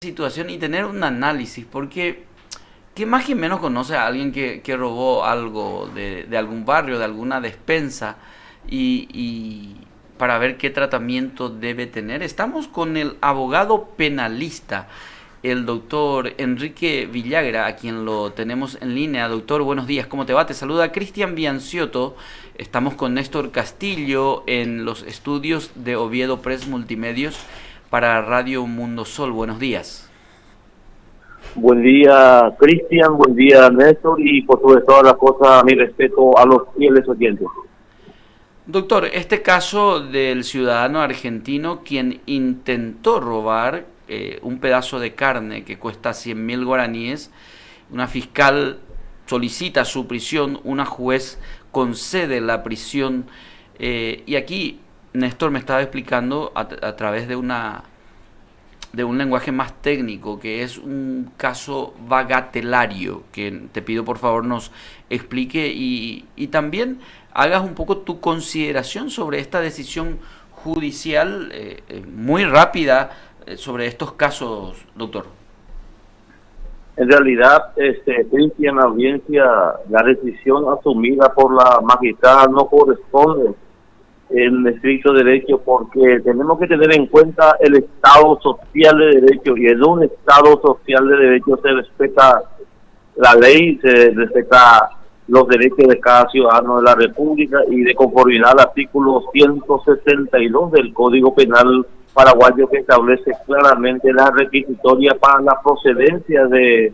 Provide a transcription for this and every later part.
situación y tener un análisis, porque ¿qué más que menos conoce a alguien que robó algo de algún barrio, de alguna despensa y para ver qué tratamiento debe tener? Estamos con el abogado penalista, el doctor Enrique Villagra, a quien lo tenemos en línea. Doctor, buenos días, ¿cómo te va? Te saluda Cristian Bianciotto. Estamos con Néstor Castillo en los estudios de Oviedo Press Multimedios para Radio Mundo Sol. Buenos días. Buen día, Cristian, buen día, Néstor, y por sobre todas las cosas, mi respeto a los fieles oyentes. Doctor, este caso del ciudadano argentino quien intentó robar un pedazo de carne que cuesta 100.000 guaraníes, una fiscal solicita su prisión, una juez concede la prisión, y aquí Néstor me estaba explicando a través de un lenguaje más técnico, que es un caso bagatelario, que te pido por favor nos explique y también hagas un poco tu consideración sobre esta decisión judicial muy rápida sobre estos casos, doctor. En realidad, Cristian, la audiencia, la decisión asumida por la magistrada no corresponde en estricto derecho, porque tenemos que tener en cuenta el Estado social de derecho, y en un Estado social de derecho se respeta la ley, se respeta los derechos de cada ciudadano de la República, y de conformidad al artículo 162 del Código Penal paraguayo, que establece claramente la requisitoria para la procedencia de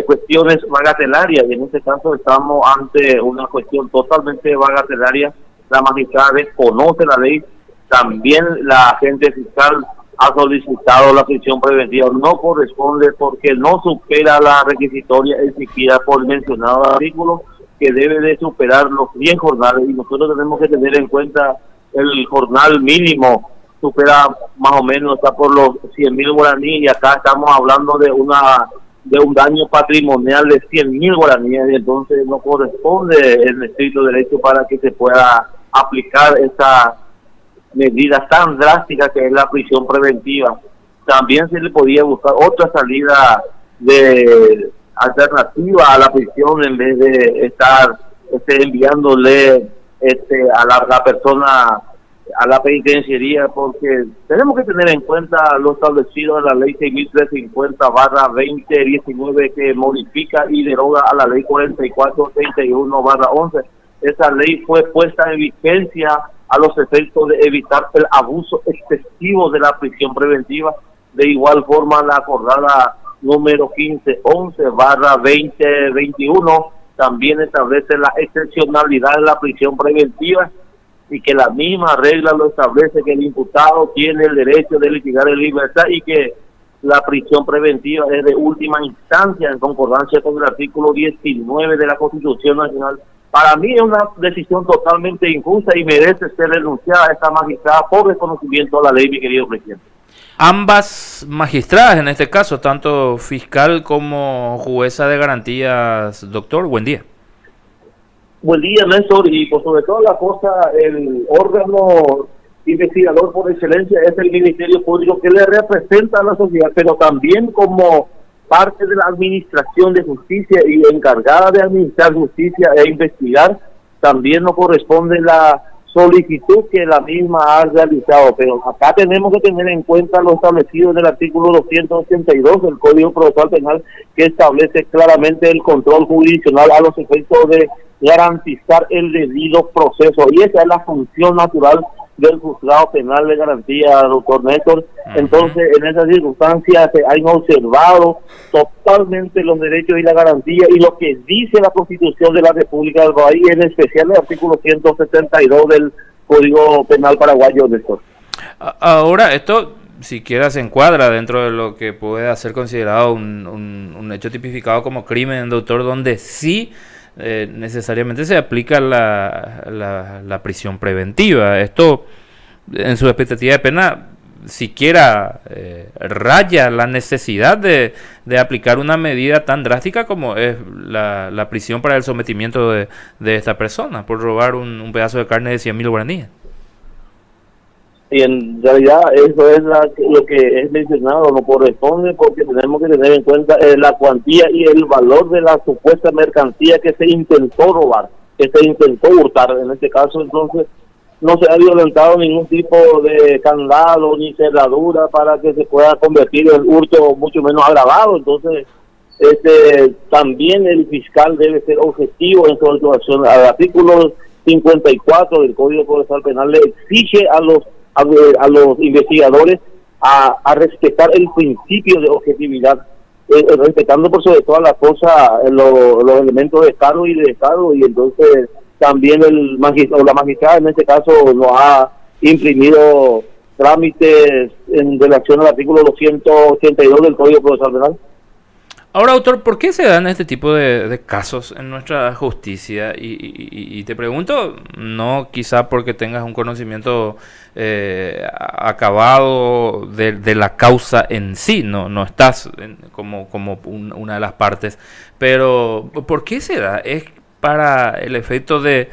cuestiones bagatelarias, y en este caso estamos ante una cuestión totalmente bagatelaria. La magistrada desconoce la ley, también la agente fiscal ha solicitado la prisión preventiva, no corresponde porque no supera la requisitoria exigida por el mencionado artículo, que debe de superar los 10 jornales, y nosotros tenemos que tener en cuenta el jornal mínimo, supera más o menos, está por los 100.000 guaraníes, y acá estamos hablando de un daño patrimonial de 100.000 guaraníes, y entonces no corresponde el estricto derecho para que se pueda aplicar esa medida tan drástica que es la prisión preventiva. También se le podía buscar otra salida de alternativa a la prisión, en vez de estar enviándole a la persona a la penitenciaría, porque tenemos que tener en cuenta lo establecido en la ley 6.350/2019, que modifica y deroga a la ley 4431/11. Esa ley fue puesta en vigencia a los efectos de evitar el abuso excesivo de la prisión preventiva. De igual forma, la acordada número 1511/2021 también establece la excepcionalidad de la prisión preventiva, y que la misma regla lo establece, que el imputado tiene el derecho de litigar en libertad, y que la prisión preventiva es de última instancia en concordancia con el artículo 19 de la Constitución Nacional. Para mí es una decisión totalmente injusta y merece ser denunciada a esta magistrada por desconocimiento de la ley, mi querido presidente. Ambas magistradas, en este caso, tanto fiscal como jueza de garantías. Doctor, buen día. Buen día, Néstor, y por sobre todas las cosas, el órgano investigador por excelencia es el Ministerio Público, que le representa a la sociedad, pero también como parte de la administración de justicia y encargada de administrar justicia e investigar, también nos corresponde la solicitud que la misma ha realizado. Pero acá tenemos que tener en cuenta lo establecido en el artículo 282 del Código Procesal Penal, que establece claramente el control jurisdiccional a los efectos de garantizar el debido proceso, y esa es la función natural del juzgado penal de garantía, doctor Néstor. Entonces, en esas circunstancias se han observado totalmente los derechos y la garantía, y lo que dice la Constitución de la República del Paraguay, en especial el artículo 172 del Código Penal paraguayo, Néstor. Ahora, esto siquiera se encuadra dentro de lo que puede ser considerado un hecho tipificado como crimen, doctor, donde sí necesariamente se aplica la prisión preventiva. Esto, en su expectativa de pena, siquiera raya la necesidad de aplicar una medida tan drástica como es la prisión para el sometimiento de esta persona por robar un pedazo de carne de 100.000 guaraníes. Y en realidad eso es lo que es mencionado, no corresponde porque tenemos que tener en cuenta la cuantía y el valor de la supuesta mercancía que se intentó robar, que se intentó hurtar. En este caso, entonces, no se ha violentado ningún tipo de candado ni cerradura para que se pueda convertir en hurto mucho menos agravado. Entonces, también el fiscal debe ser objetivo en su actuación. Al artículo 54 del Código Procesal Penal le exige a los investigadores a respetar el principio de objetividad, respetando por sobre todas las cosas los elementos de cargo y de descargo. Y entonces también la magistrada en este caso nos ha imprimido trámites en relación al artículo 282 del Código Procesal Penal. Ahora, autor, ¿por qué se dan este tipo de casos en nuestra justicia? Y te pregunto, no quizá porque tengas un conocimiento acabado de la causa en sí, no estás como una de las partes, pero ¿por qué se da? ¿Es para el efecto de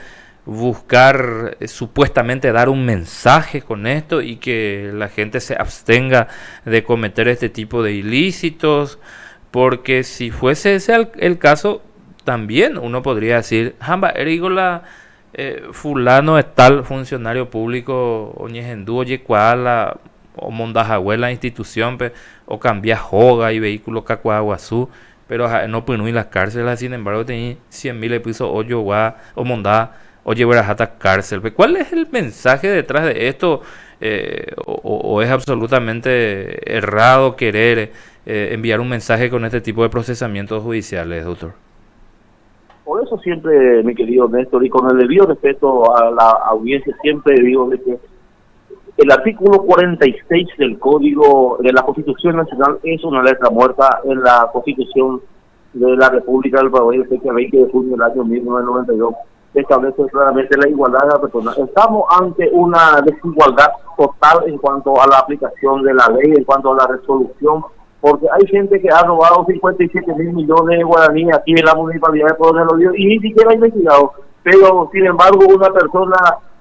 buscar supuestamente dar un mensaje con esto y que la gente se abstenga de cometer este tipo de ilícitos? Porque si fuese ese el caso, también uno podría decir, Jamba, Erigola, fulano es tal funcionario público, oñehendú, oyecuala, o mondajahuela institución, o cambia joga y vehículo cacuaguazú, pero no punui las cárceles, sin embargo, tenía 100.000 episodios, oyo, o mondá, oye, verajata cárcel. ¿Cuál es el mensaje detrás de esto? O es absolutamente errado querer enviar un mensaje con este tipo de procesamientos judiciales, doctor? Por eso siempre, mi querido Néstor, y con el debido respeto a la audiencia, siempre digo de que el artículo 46 del Código de la Constitución Nacional es una letra muerta en la Constitución de la República del Paraguay, el fecha 20 de junio del año 1992. Establece claramente la igualdad de la persona. Estamos ante una desigualdad total en cuanto a la aplicación de la ley, en cuanto a la resolución, porque hay gente que ha robado 57.000 millones de guaraníes aquí en la municipalidad de Pueblo de los Ríos y ni siquiera ha investigado, pero sin embargo una persona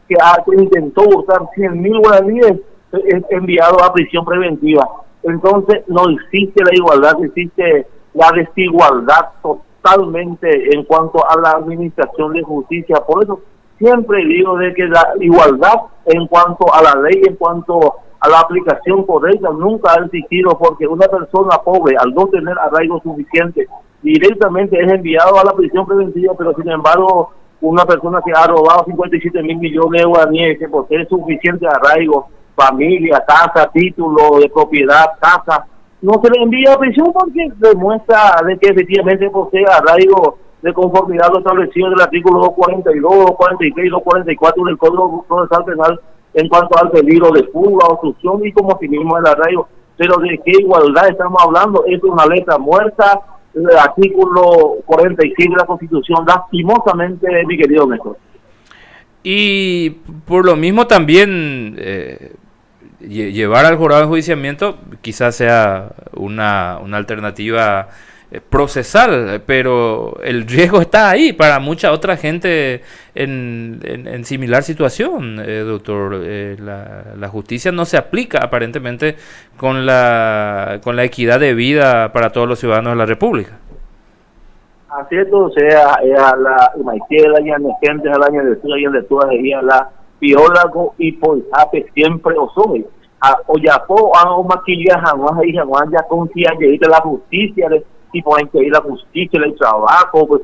que intentó hurtar 100.000 guaraníes es enviado a prisión preventiva. Entonces no existe la igualdad, existe la desigualdad totalmente en cuanto a la administración de justicia. Por eso siempre digo de que la igualdad en cuanto a la ley, en cuanto a la aplicación correcta, nunca ha existido, porque una persona pobre, al no tener arraigo suficiente, directamente es enviado a la prisión preventiva, pero sin embargo una persona que ha robado 57.000 millones de guaraníes, que posee suficiente arraigo, familia, casa, título de propiedad, casa, no se le envía a prisión porque demuestra de que efectivamente posee arraigo de conformidad a lo establecido en el artículo 242, 243 y 244 del Código Procesal Penal en cuanto al peligro de fuga, obstrucción y como sí mismo el arraigo. Pero ¿de qué igualdad estamos hablando? Es una letra muerta, el artículo 46 de la Constitución, lastimosamente, mi querido Néstor. Y por lo mismo también llevar al jurado de enjuiciamiento quizás sea una alternativa procesal, pero el riesgo está ahí para mucha otra gente en similar situación, doctor. La justicia no se aplica aparentemente con la equidad de vida para todos los ciudadanos de la República. Así es, o sea, la maicela y a la gente al año de todas la biólogo y poisape siempre o soy o ya o maquilla jamás ya confía que la justicia y pueden que la justicia el trabajo pues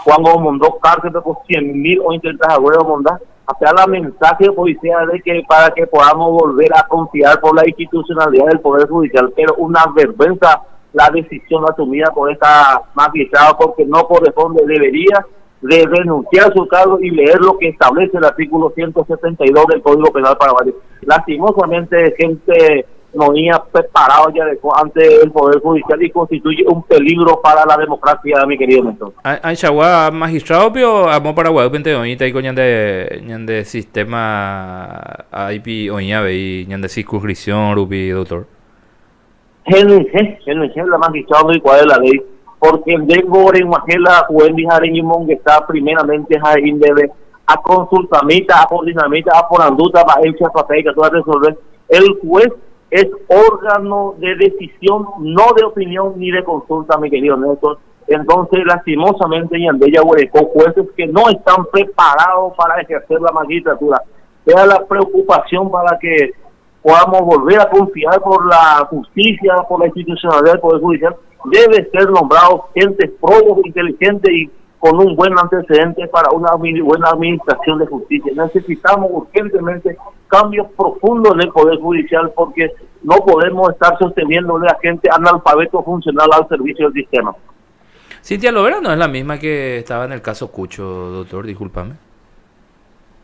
cuando mandó cárcel por 100.000 o intentas abuelo mandar hasta la mensaje de policía de que para que podamos volver a confiar por la institucionalidad del Poder Judicial, pero una vergüenza la decisión asumida por esta magistrada, porque no corresponde, debería de renunciar a su cargo y leer lo que establece el artículo 172 del Código Penal paraguayo. Lastimosamente, gente no había preparado ya ante el Poder Judicial y constituye un peligro para la democracia, mi querido Néstor. Anchagua magistrado, pero amo Paraguay, pente oñita y coñan de sistema IP oña y ñan de circunscripción, rupi, doctor. La magistrado y cuál es la ley, porque el de Gore Majela Wendy Jareñimón que está primeramente Jaín debe a consultamita, a por dinamita, a por anduta, a hecha papel que tú vas a resolver. El juez es órgano de decisión, no de opinión ni de consulta, mi querido Néstor. Entonces, lastimosamente, y en Bella Huereco, jueces que no están preparados para ejercer la magistratura. Sea la preocupación para que podamos volver a confiar por la justicia, por la institucionalidad del Poder Judicial. Debe ser nombrados gente probos, inteligente y con un buen antecedente para una buena administración de justicia. Necesitamos urgentemente cambios profundos en el Poder Judicial porque no podemos estar sosteniéndole a gente analfabeto funcional al servicio del sistema. Cintia Lovera no es la misma que estaba en el caso Cucho, doctor, discúlpame.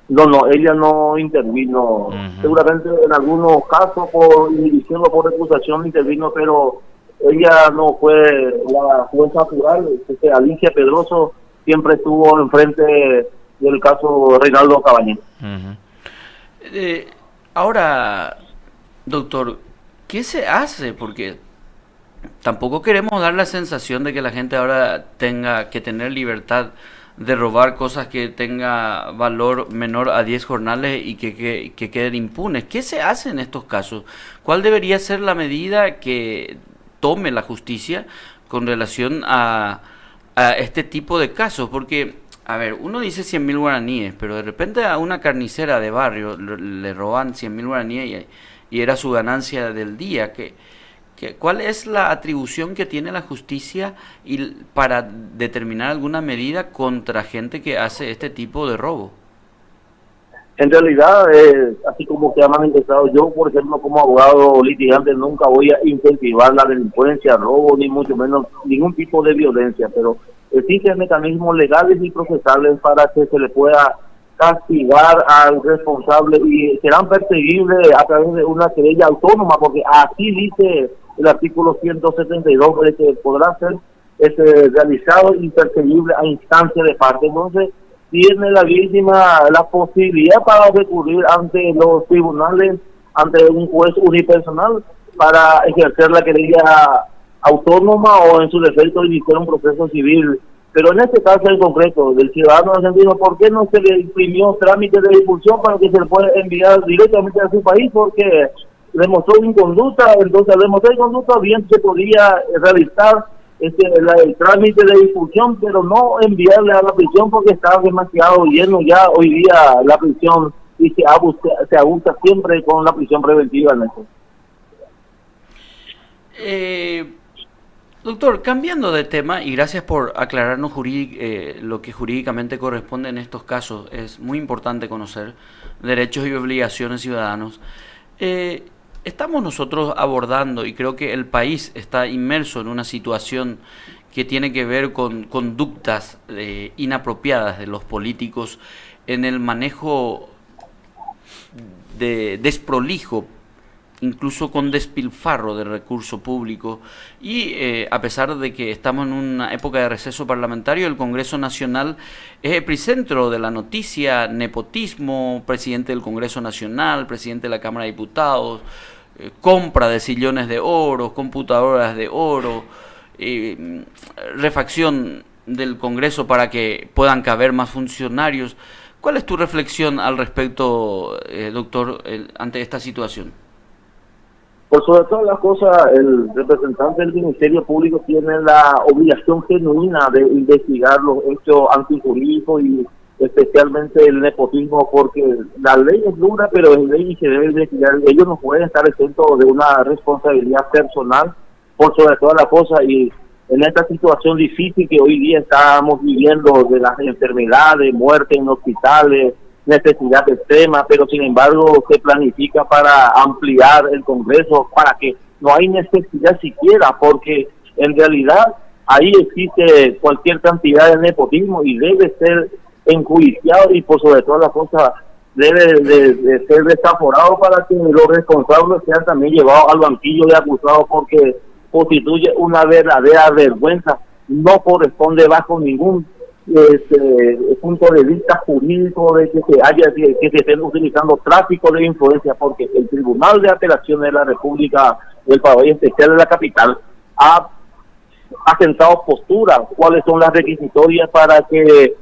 No, ella no intervino. Seguramente en algunos casos por inhibición o por recusación intervino, pero ella no fue la jueza natural. Alicia Pedroso siempre estuvo enfrente del caso Reinaldo Cabañez. Ahora, doctor, ¿qué se hace? Porque tampoco queremos dar la sensación de que la gente ahora tenga que tener libertad de robar cosas que tenga valor menor a 10 jornales y que queden impunes. ¿Qué se hace en estos casos? ¿Cuál debería ser la medida que tome la justicia con relación a este tipo de casos? Porque, a ver, uno dice 100.000 guaraníes, pero de repente a una carnicera de barrio le roban 100.000 guaraníes y era su ganancia del día. ¿Cuál es la atribución que tiene la justicia para determinar alguna medida contra gente que hace este tipo de robo? En realidad, así como se ha manifestado, yo, por ejemplo, como abogado litigante, nunca voy a incentivar la delincuencia, robo, ni mucho menos ningún tipo de violencia, pero existen mecanismos legales y procesales para que se le pueda castigar al responsable y serán perseguibles a través de una querella autónoma, porque así dice el artículo 172, de que podrá ser realizado y perseguible a instancia de parte. Entonces, tiene la víctima la posibilidad para recurrir ante los tribunales, ante un juez unipersonal, para ejercer la querella autónoma o en su defecto iniciar un proceso civil. Pero en este caso en concreto del ciudadano argentino, ¿por qué no se le imprimió trámite de difusión para que se le pueda enviar directamente a su país? Porque demostró inconducta, entonces al demostrar inconducta bien se podía realizar el trámite de difusión, pero no enviarle a la prisión porque está demasiado lleno ya hoy día la prisión y se abusa siempre con la prisión preventiva en eso. Doctor, cambiando de tema, y gracias por aclararnos lo que jurídicamente corresponde en estos casos, es muy importante conocer derechos y obligaciones ciudadanos. Estamos nosotros abordando, y creo que el país está inmerso en una situación que tiene que ver con conductas inapropiadas de los políticos en el manejo desprolijo, incluso con despilfarro de recurso público, y a pesar de que estamos en una época de receso parlamentario, el Congreso Nacional es epicentro de la noticia: nepotismo, presidente del Congreso Nacional, presidente de la Cámara de Diputados, compra de sillones de oro, computadoras de oro, refacción del Congreso para que puedan caber más funcionarios. ¿Cuál es tu reflexión al respecto, doctor, ante esta situación? Por sobre todas las cosas, el representante del Ministerio Público tiene la obligación genuina de investigar los hechos antijurídicos y especialmente el nepotismo, porque la ley es dura, pero es ley y se debe investigar. Ellos no pueden estar exentos de una responsabilidad personal por sobre todas las cosas, y en esta situación difícil que hoy día estamos viviendo, de las enfermedades, muertes en hospitales, necesidad extrema, pero sin embargo se planifica para ampliar el Congreso, para que no hay necesidad siquiera, porque en realidad ahí existe cualquier cantidad de nepotismo y debe ser enjuiciado, y por sobre todas las cosas debe de ser desaforado para que los responsables sean también llevados al banquillo de acusados, porque constituye una verdadera vergüenza. No corresponde bajo ningún punto de vista jurídico de que se estén utilizando tráfico de influencia, porque el Tribunal de Apelaciones de la República del Paraguay, especial de la capital, ha sentado posturas, cuáles son las requisitorias para que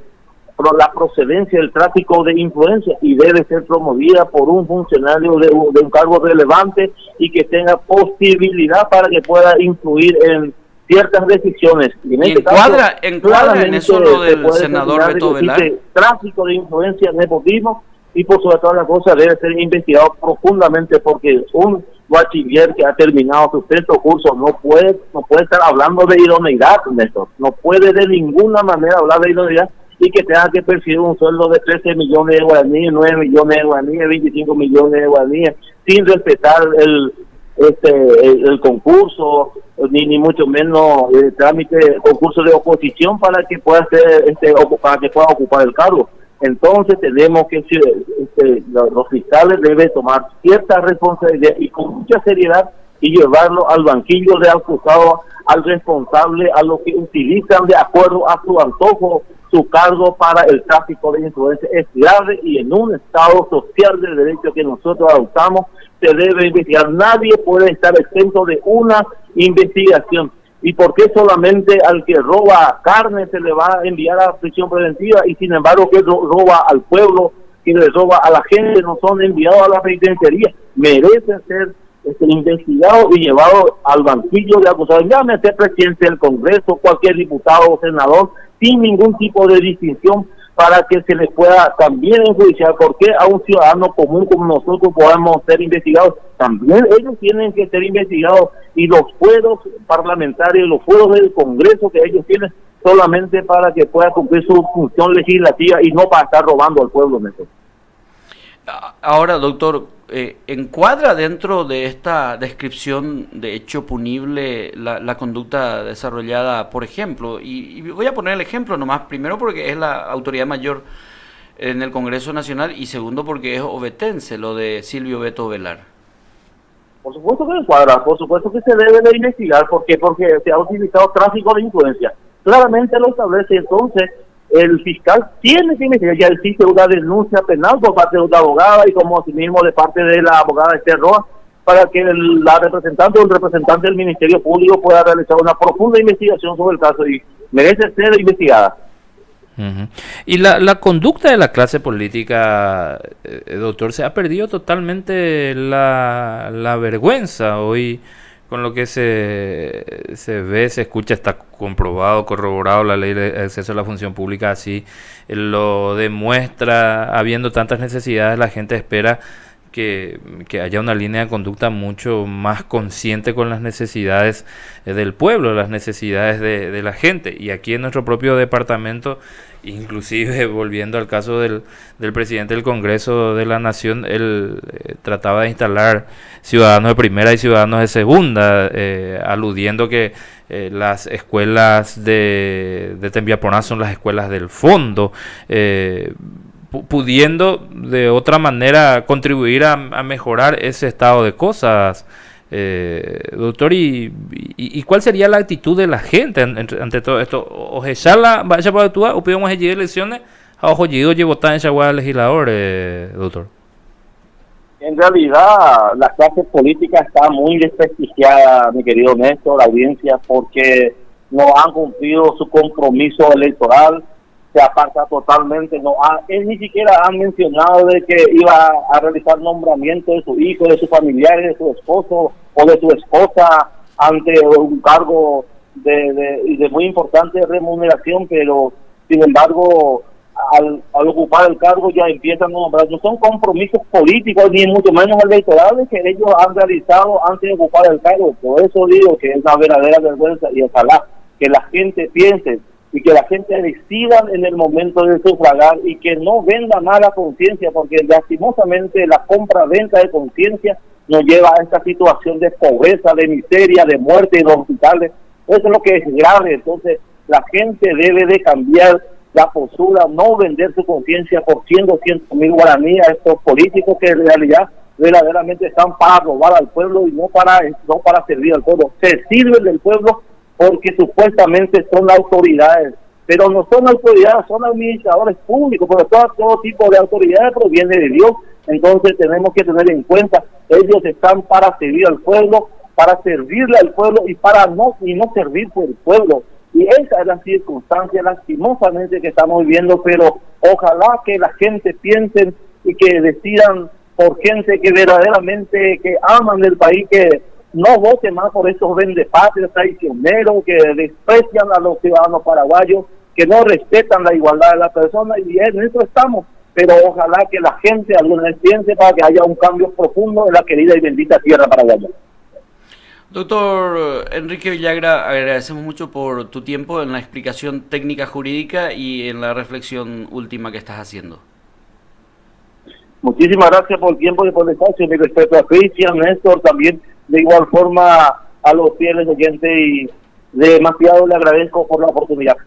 la procedencia del tráfico de influencia y debe ser promovida por un funcionario de un cargo relevante y que tenga posibilidad para que pueda influir en ciertas decisiones. Y encuadra en eso lo del senador Beto Velar. Tráfico de influencia, nepotismo, y por sobre todas las cosas debe ser investigado profundamente, porque un bachiller que ha terminado su sexto curso no puede estar hablando de idoneidad, Néstor. No puede de ninguna manera hablar de idoneidad y que tenga que percibir un sueldo de 13 millones de guaraníes, 9 millones de guaraníes, 25 millones de guaraníes, sin respetar el concurso, ni mucho menos el trámite, concurso de oposición para que pueda ser para que pueda ocupar el cargo. Entonces tenemos que los fiscales deben tomar cierta responsabilidad y con mucha seriedad y llevarlo al banquillo de acusado, al responsable, a los que utilizan de acuerdo a su antojo su cargo para el tráfico de influencia. Es grave, y en un Estado social de derecho que nosotros adoptamos se debe investigar. Nadie puede estar exento de una investigación. ¿Y por qué solamente al que roba carne se le va a enviar a prisión preventiva y sin embargo que roba al pueblo, que le roba a la gente, no son enviados a la penitenciaría? Merecen ser investigados y llevados al banquillo de acusados. Llámese presidente del Congreso, cualquier diputado o senador, sin ningún tipo de distinción, para que se les pueda también enjuiciar. Porque a un ciudadano común como nosotros podemos ser investigados, también ellos tienen que ser investigados, y los fueros parlamentarios, los fueros del Congreso que ellos tienen, solamente para que pueda cumplir su función legislativa y no para estar robando al pueblo. Ahora, doctor, ¿encuadra dentro de esta descripción de hecho punible la conducta desarrollada, por ejemplo? Y voy a poner el ejemplo nomás, primero porque es la autoridad mayor en el Congreso Nacional y segundo porque es ovetense, lo de Silvio Beto Velar. Por supuesto que encuadra, por supuesto que se debe de investigar. ¿Por qué? Porque se ha utilizado tráfico de influencia. Claramente lo establece. Entonces el fiscal tiene que investigar. Ya existe una denuncia penal por parte de una abogada y como sí mismo de parte de la abogada Esther Roa, para que la representante o el representante del Ministerio Público pueda realizar una profunda investigación sobre el caso y merece ser investigada. Y la conducta de la clase política, doctor, se ha perdido totalmente la vergüenza. Hoy, con lo que se ve, se escucha, está comprobado, corroborado, la ley de acceso a la función pública así lo demuestra. Habiendo tantas necesidades, la gente espera que haya una línea de conducta mucho más consciente con las necesidades del pueblo, las necesidades de la gente. Y aquí en nuestro propio departamento, inclusive volviendo al caso del presidente del Congreso de la Nación, él trataba de instalar ciudadanos de primera y ciudadanos de segunda, aludiendo que las escuelas de Tembiaponá son las escuelas del fondo, pudiendo de otra manera contribuir a mejorar ese estado de cosas. Doctor, ¿y cuál sería la actitud de la gente ante todo esto? Ojalá vaya para actuar o podemos allí elecciones a ojo y votar en Chaguá legislador, doctor. En realidad la clase política está muy desprestigiada, mi querido Néstor, la audiencia, porque no han cumplido su compromiso electoral. Se aparta totalmente, él ni siquiera han mencionado de que iba a realizar nombramiento de su hijo, de sus familiares, de su esposo o de su esposa ante un cargo de muy importante remuneración, pero sin embargo al ocupar el cargo ya empiezan a nombrar. No son compromisos políticos ni mucho menos electorales que ellos han realizado antes de ocupar el cargo. Por eso digo que es una verdadera vergüenza, y ojalá que la gente piense y que la gente decida en el momento de sufragar y que no venda mala conciencia, porque lastimosamente la compra-venta de conciencia nos lleva a esta situación de pobreza, de miseria, de muerte en los hospitales. Eso es lo que es grave. Entonces la gente debe de cambiar la postura, no vender su conciencia por 100, 200 mil guaraníes a estos políticos que en realidad verdaderamente están para robar al pueblo y no para servir al pueblo. Se sirven del pueblo porque supuestamente son autoridades, pero no son autoridades, son administradores públicos, porque todo tipo de autoridades proviene de Dios. Entonces tenemos que tener en cuenta, ellos están para servir al pueblo, para servirle al pueblo y no servir por el pueblo. Y esa es la circunstancia lastimosamente que estamos viviendo, pero ojalá que la gente piense y que decidan por gente que verdaderamente que aman el país, que no voten más por esos vendepatrias traicioneros que desprecian a los ciudadanos paraguayos, que no respetan la igualdad de la persona, y en eso estamos. Pero ojalá que la gente alguna vez piense para que haya un cambio profundo en la querida y bendita tierra paraguaya. Doctor Enrique Villagra, agradecemos mucho por tu tiempo en la explicación técnica jurídica y en la reflexión última que estás haciendo. Muchísimas gracias por el tiempo y por el espacio. Mi respeto a Cristian, Néstor, también de igual forma a los fieles oyentes, y demasiado le agradezco por la oportunidad.